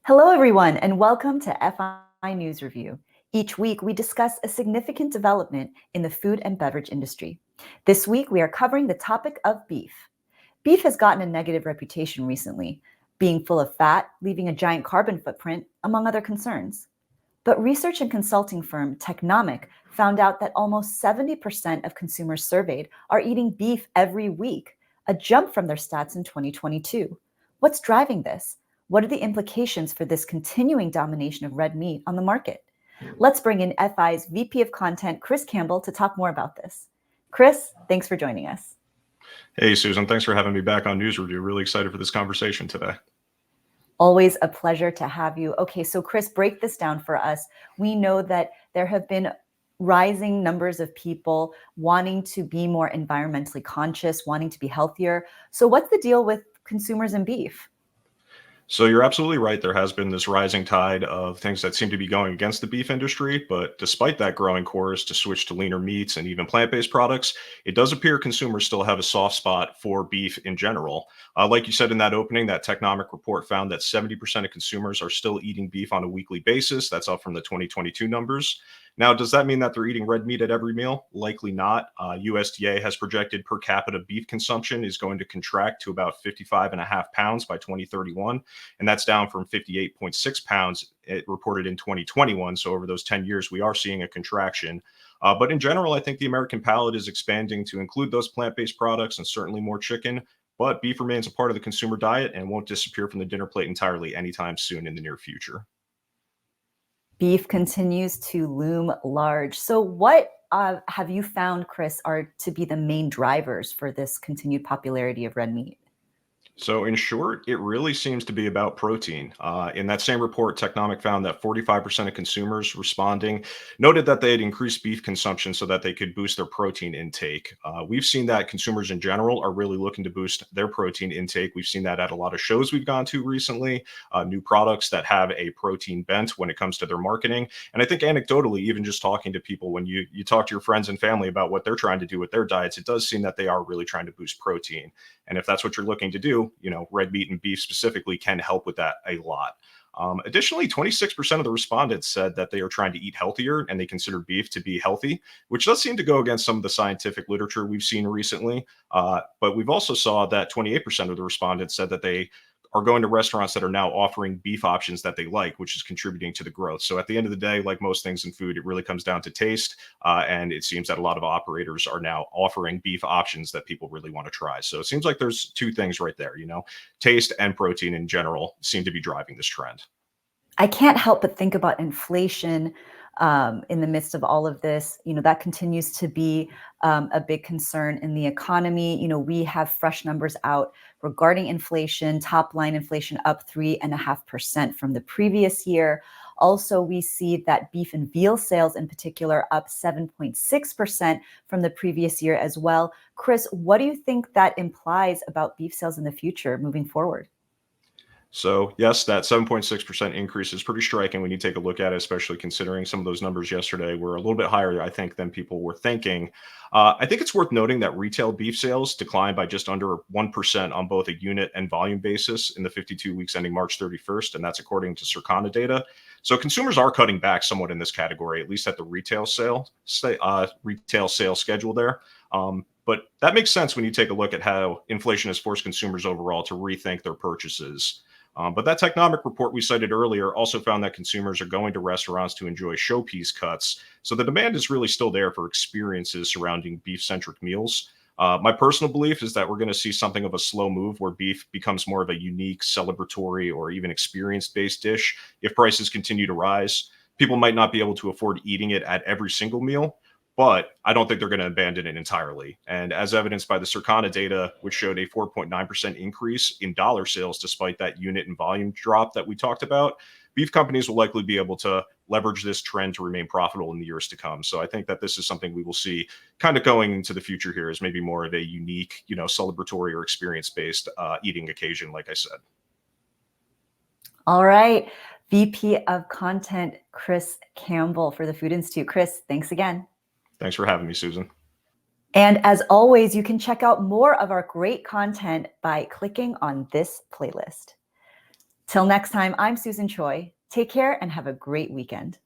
Hello, everyone, and welcome to FI News Review. Each week, we discuss a significant development in the food and beverage industry. This week, we are covering the topic of beef. Beef has gotten a negative reputation recently, being full of fat, leaving a giant carbon footprint, among other concerns. But research and consulting firm 𝗟𝗏𝘁 found out that almost 70% of consumers surveyed are eating beef every week, a jump from their stats in 2022. What's driving this? What are the implications for this continuing domination of red meat on the market? Let's bring in FI's VP of Content, Chris Campbell, to talk more about this. Chris, thanks for joining us. Hey, Susan, thanks for having me back on News Review. Really excited for this conversation today. Always a pleasure to have you. Okay, so Chris, break this down for us. We know that there have been rising numbers of people wanting to be more environmentally conscious, wanting to be healthier. So what's the deal with consumers and beef? So you're absolutely right. There has been this rising tide of things that seem to be going against the beef industry. But despite that growing chorus to switch to leaner meats and even plant-based products, it does appear consumers still have a soft spot for beef in general. Like you said in that opening, that 𝗟𝗏𝘁 report found that 70% of consumers are still eating beef on a weekly basis. That's up from the 2022 numbers. Now, does that mean that they're eating red meat at every meal? Likely not. USDA has projected per capita beef consumption is going to contract to about 55.5 pounds by 2031. And that's down from 58.6 pounds it reported in 2021. So over those 10 years, we are seeing a contraction. But in general, I think the American palate is expanding to include those plant-based products and certainly more chicken. But beef remains a part of the consumer diet and won't disappear from the dinner plate entirely anytime soon in the near future. Beef continues to loom large. So what have you found, Chris, are to be the main drivers for this continued popularity of red meat? So in short, it really seems to be about protein. In that same report, 𝗟𝗏𝘁 found that 45% of consumers responding noted that they had increased beef consumption so that they could boost their protein intake. We've seen that consumers in general are really looking to boost their protein intake. We've seen that at a lot of shows we've gone to recently, new products that have a protein bent when it comes to their marketing. And I think anecdotally, even just talking to people, when you talk to your friends and family about what they're trying to do with their diets, it does seem that they are really trying to boost protein. And if that's what you're looking to do, red meat and beef specifically can help with that a lot. Additionally, 26% of the respondents said that they are trying to eat healthier and they consider beef to be healthy, which does seem to go against some of the scientific literature we've seen recently. But we've also saw that 28% of the respondents said that they are going to restaurants that are now offering beef options that they like, which is contributing to the growth. So at the end of the day, like most things in food, it really comes down to taste. And it seems that a lot of operators are now offering beef options that people really want to try. So it seems like there's two things right there, taste and protein in general seem to be driving this trend. I can't help but think about inflation in the midst of all of this. That continues to be a big concern in the economy. We have fresh numbers out regarding inflation, top line inflation up 3.5% from the previous year. Also, we see that beef and veal sales in particular up 7.6% from the previous year as well. Chris, what do you think that implies about beef sales in the future moving forward? So yes, that 7.6% increase is pretty striking when you take a look at it, especially considering some of those numbers yesterday were a little bit higher, I think, than people were thinking. I think it's worth noting that retail beef sales declined by just under 1% on both a unit and volume basis in the 52 weeks ending March 31st, and that's according to Circana data. So consumers are cutting back somewhat in this category, at least at the retail sale schedule there. But that makes sense when you take a look at how inflation has forced consumers overall to rethink their purchases. But that 𝗟𝗏𝘁 report we cited earlier also found that consumers are going to restaurants to enjoy showpiece cuts. So the demand is really still there for experiences surrounding beef-centric meals. My personal belief is that we're going to see something of a slow move where beef becomes more of a unique, celebratory, or even experience-based dish. If prices continue to rise, people might not be able to afford eating it at every single meal, but I don't think they're going to abandon it entirely. And as evidenced by the Circana data, which showed a 4.9% increase in dollar sales despite that unit and volume drop that we talked about, beef companies will likely be able to leverage this trend to remain profitable in the years to come. So I think that this is something we will see kind of going into the future here as maybe more of a unique, celebratory or experience-based eating occasion, like I said. All right. VP of Content, Chris Campbell for the Food Institute. Chris, thanks again. Thanks for having me, Susan. And as always, you can check out more of our great content by clicking on this playlist. Till next time, I'm Susan Choi. Take care and have a great weekend.